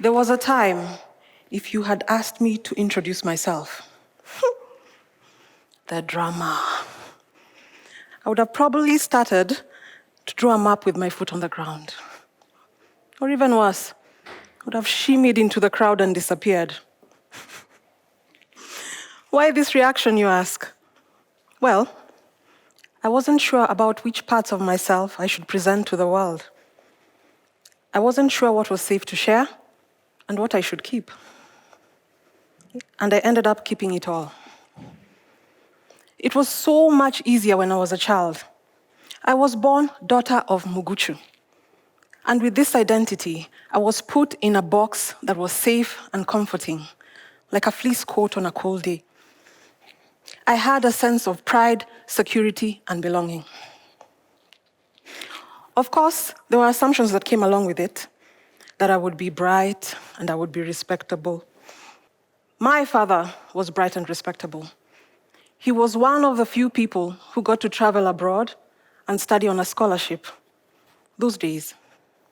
There was a time, if you had asked me to introduce myself, the drama, I would have probably started to draw a map with my foot on the ground. Or even worse, I would have shimmied into the crowd and disappeared. Why this reaction, you ask? Well, I wasn't sure about which parts of myself I should present to the world. I wasn't sure what was safe to share and what I should keep. And I ended up keeping it all. It was so much easier when I was a child. I was born daughter of Muguchu. And with this identity, I was put in a box that was safe and comforting, like a fleece coat on a cold day. I had a sense of pride, security, and belonging. Of course, there were assumptions that came along with it, that I would be bright and I would be respectable. My father was bright and respectable. He was one of the few people who got to travel abroad and study on a scholarship those days.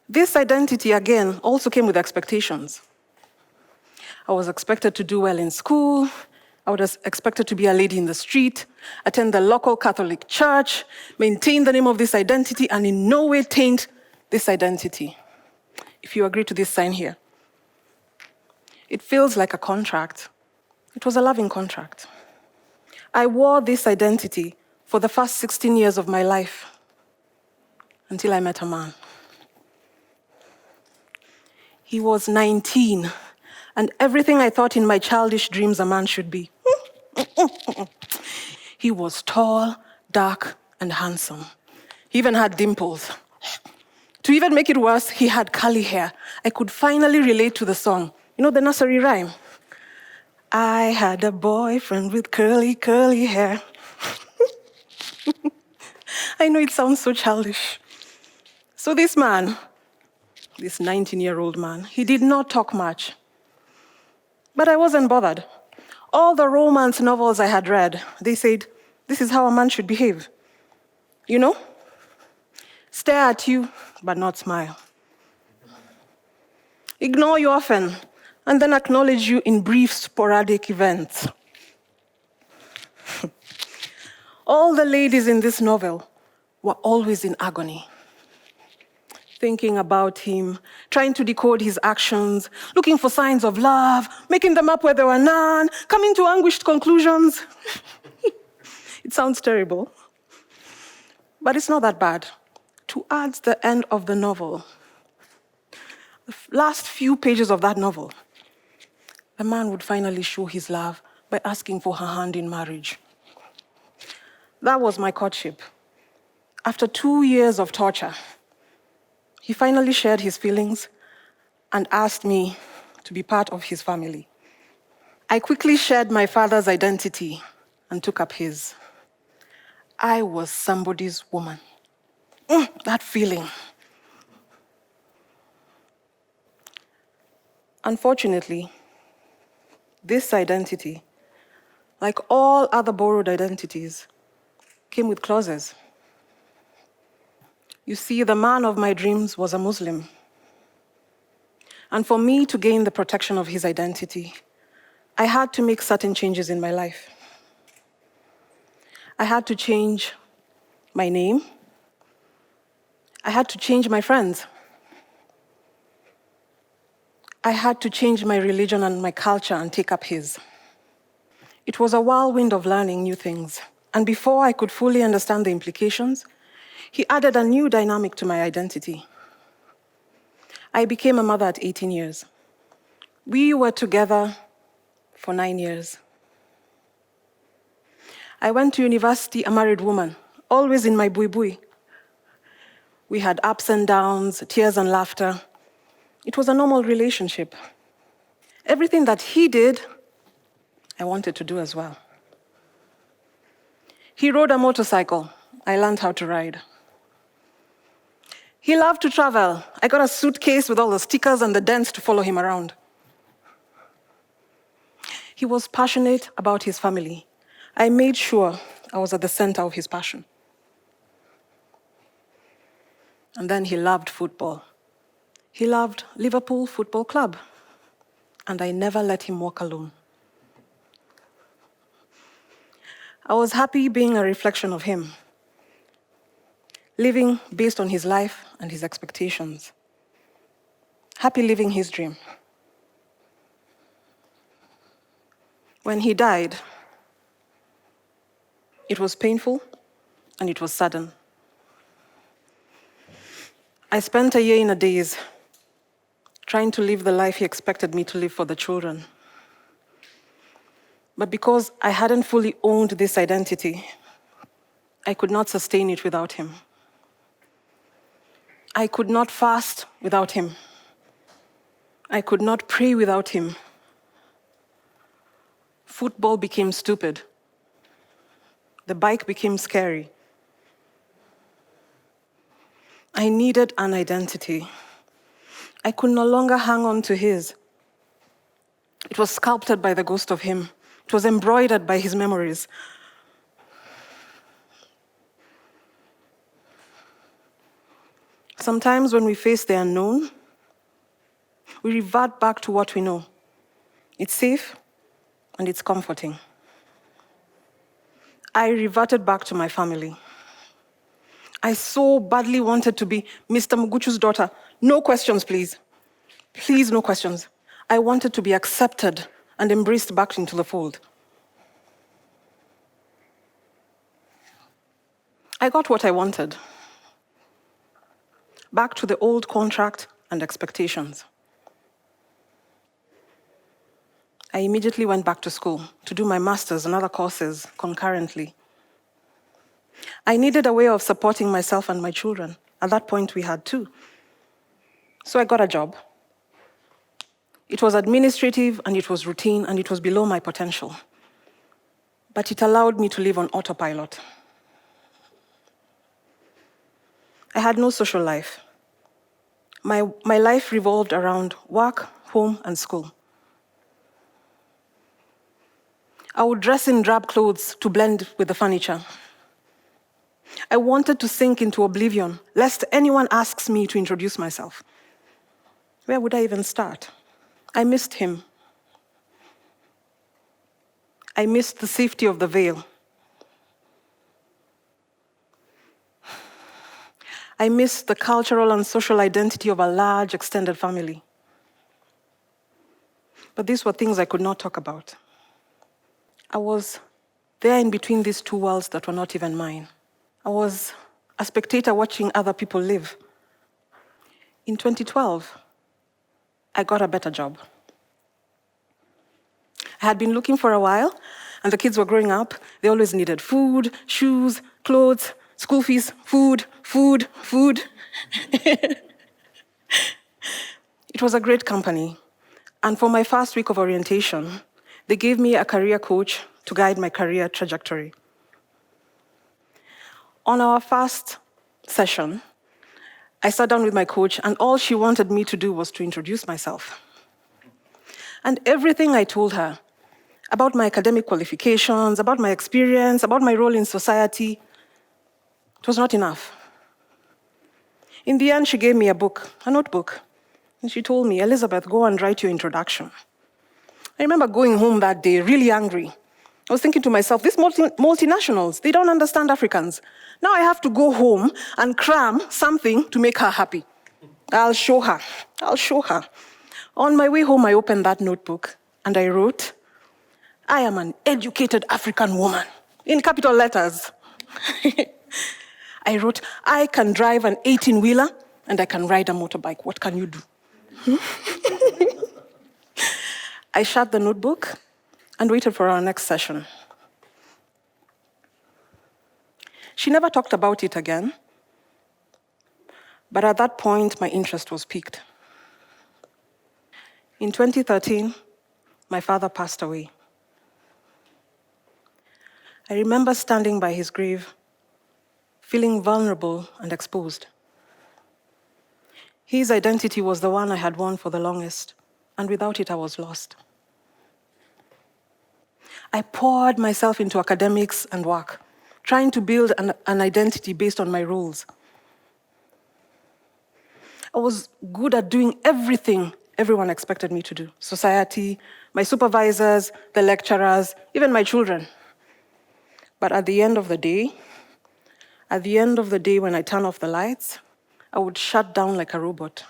This identity, again, also came with expectations. I was expected to do well in school. I was expected to be a lady in the street, attend the local Catholic church, maintain the name of this identity, and in no way taint this identity. If you agree to this, sign here. It feels like a contract. It was a loving contract. I wore this identity for the first 16 years of my life until I met a man. He was 19, and everything I thought in my childish dreams a man should be. He was tall, dark, and handsome. He even had dimples. To even make it worse, he had curly hair. I could finally relate to the song. You know the nursery rhyme? I had a boyfriend with curly, curly hair. I know it sounds so childish. So this man, this 19-year-old man, he did not talk much. But I wasn't bothered. All the romance novels I had read, they said, this is how a man should behave. You know? Stare at you, but not smile. Ignore you often, and then acknowledge you in brief, sporadic events. All the ladies in this novel were always in agony, thinking about him, trying to decode his actions, looking for signs of love, making them up where there were none, coming to anguished conclusions. It sounds terrible, but it's not that bad. Towards the end of the novel, the last few pages of that novel, the man would finally show his love by asking for her hand in marriage. That was my courtship. After 2 years of torture, he finally shared his feelings and asked me to be part of his family. I quickly shared my father's identity and took up his. I was somebody's woman. That feeling. Unfortunately, this identity, like all other borrowed identities, came with clauses. You see, the man of my dreams was a Muslim. And for me to gain the protection of his identity, I had to make certain changes in my life. I had to change my name. I had to change my friends. I had to change my religion and my culture and take up his. It was a whirlwind of learning new things. And before I could fully understand the implications, he added a new dynamic to my identity. I became a mother at 18 years. We were together for 9 years. I went to university a married woman, always in my bui-bui. We had ups and downs, tears and laughter. It was a normal relationship. Everything that he did, I wanted to do as well. He rode a motorcycle. I learned how to ride. He loved to travel. I got a suitcase with all the stickers and the dents to follow him around. He was passionate about his family. I made sure I was at the center of his passion. And then he loved football. He loved Liverpool Football Club. and I never let him walk alone. I was happy being a reflection of him, living based on his life and his expectations. Happy living his dream. When he died, it was painful and it was sudden. I spent a year in a daze, trying to live the life he expected me to live for the children. But because I hadn't fully owned this identity, I could not sustain it without him. I could not fast without him. I could not pray without him. Football became stupid. The bike became scary. I needed an identity. I could no longer hang on to his. It was sculpted by the ghost of him. It was embroidered by his memories. Sometimes when we face the unknown, we revert back to what we know. It's safe and it's comforting. I reverted back to my family. I so badly wanted to be Mr. Muguchu's daughter. No questions, please. Please, no questions. I wanted to be accepted and embraced back into the fold. I got what I wanted. Back to the old contract and expectations. I immediately went back to school to do my master's and other courses concurrently. I needed a way of supporting myself and my children. At that point, we had two. So I got a job. It was administrative, and it was routine, and it was below my potential. But it allowed me to live on autopilot. I had no social life. My life revolved around work, home, and school. I would dress in drab clothes to blend with the furniture. I wanted to sink into oblivion, lest anyone asks me to introduce myself. Where would I even start? I missed him. I missed the safety of the veil. I missed the cultural and social identity of a large extended family. But these were things I could not talk about. I was there in between these two worlds that were not even mine. I was a spectator watching other people live. In 2012, I got a better job. I had been looking for a while, and the kids were growing up. They always needed food, shoes, clothes, school fees, food. It was a great company. And for my first week of orientation, they gave me a career coach to guide my career trajectory. On our first session, I sat down with my coach, and all she wanted me to do was to introduce myself. And everything I told her about my academic qualifications, about my experience, about my role in society, it was not enough. In the end, she gave me a notebook, and she told me, "Elizabeth, go and write your introduction." I remember going home that day really angry. I was thinking to myself, these multinationals, they don't understand Africans. Now I have to go home and cram something to make her happy. I'll show her. On my way home, I opened that notebook and I wrote, "I am an educated African woman," in capital letters. I wrote, "I can drive an 18-wheeler and I can ride a motorbike. What can you do?" I shut the notebook and waited for our next session. She never talked about it again, but at that point, my interest was piqued. In 2013, my father passed away. I remember standing by his grave, feeling vulnerable and exposed. His identity was the one I had worn for the longest, and without it, I was lost. I poured myself into academics and work, trying to build an identity based on my roles. I was good at doing everything everyone expected me to do. Society, my supervisors, the lecturers, even my children. But at the end of the day when I turn off the lights, I would shut down like a robot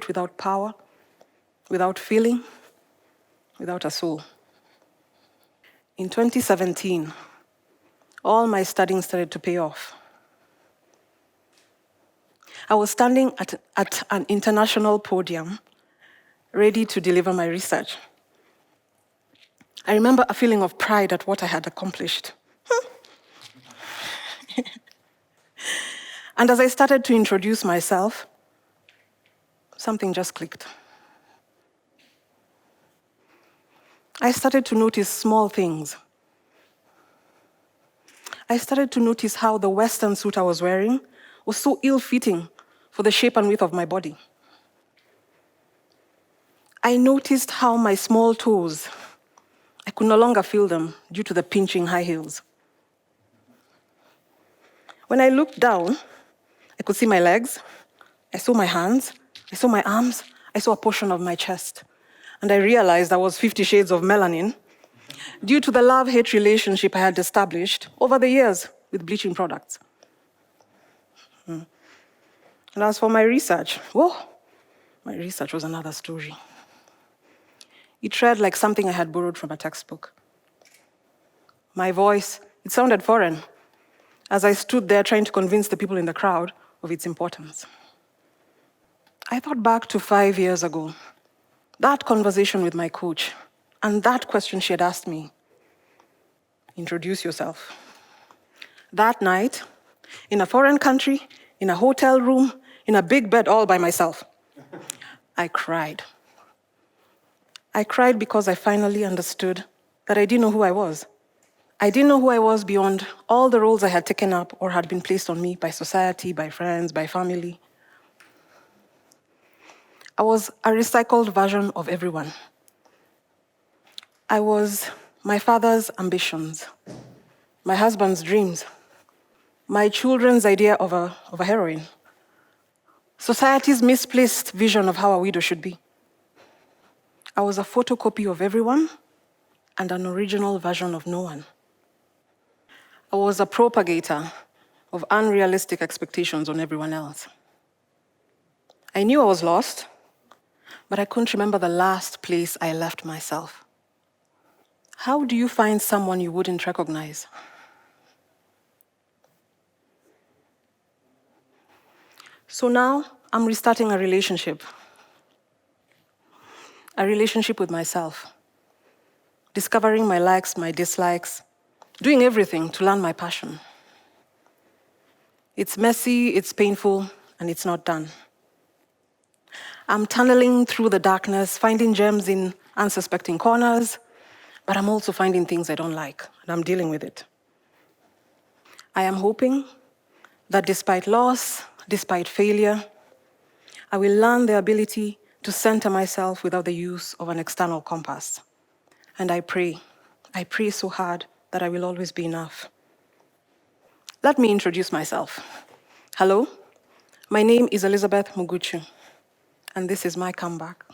without power, without feeling, without a soul. In 2017, all my studying started to pay off. I was standing at an international podium, ready to deliver my research. I remember a feeling of pride at what I had accomplished. And as I started to introduce myself, something just clicked. I started to notice small things. I started to notice how the Western suit I was wearing was so ill-fitting for the shape and width of my body. I noticed how my small toes, I could no longer feel them due to the pinching high heels. When I looked down, I could see my legs, I saw my hands, I saw my arms, I saw a portion of my chest. And I realized I was 50 shades of melanin due to the love-hate relationship I had established over the years with bleaching products. And as for my research, my research was another story. It read like something I had borrowed from a textbook. My voice, it sounded foreign as I stood there trying to convince the people in the crowd of its importance. I thought back to 5 years ago, that conversation with my coach, and that question she had asked me, introduce yourself. That night, in a foreign country, in a hotel room, in a big bed all by myself, I cried. I cried because I finally understood that I didn't know who I was. I didn't know who I was beyond all the roles I had taken up or had been placed on me by society, by friends, by family. I was a recycled version of everyone. I was my father's ambitions, my husband's dreams, my children's idea of a heroine, society's misplaced vision of how a widow should be. I was a photocopy of everyone and an original version of no one. I was a propagator of unrealistic expectations on everyone else. I knew I was lost, but I couldn't remember the last place I left myself. How do you find someone you wouldn't recognize? So now I'm restarting a relationship with myself, discovering my likes, my dislikes, doing everything to learn my passion. It's messy, it's painful, and it's not done. I'm tunneling through the darkness, finding gems in unsuspecting corners, but I'm also finding things I don't like, and I'm dealing with it. I am hoping that despite loss, despite failure, I will learn the ability to center myself without the use of an external compass. And I pray so hard that I will always be enough. Let me introduce myself. Hello, my name is Elizabeth Muguchu, and this is my comeback.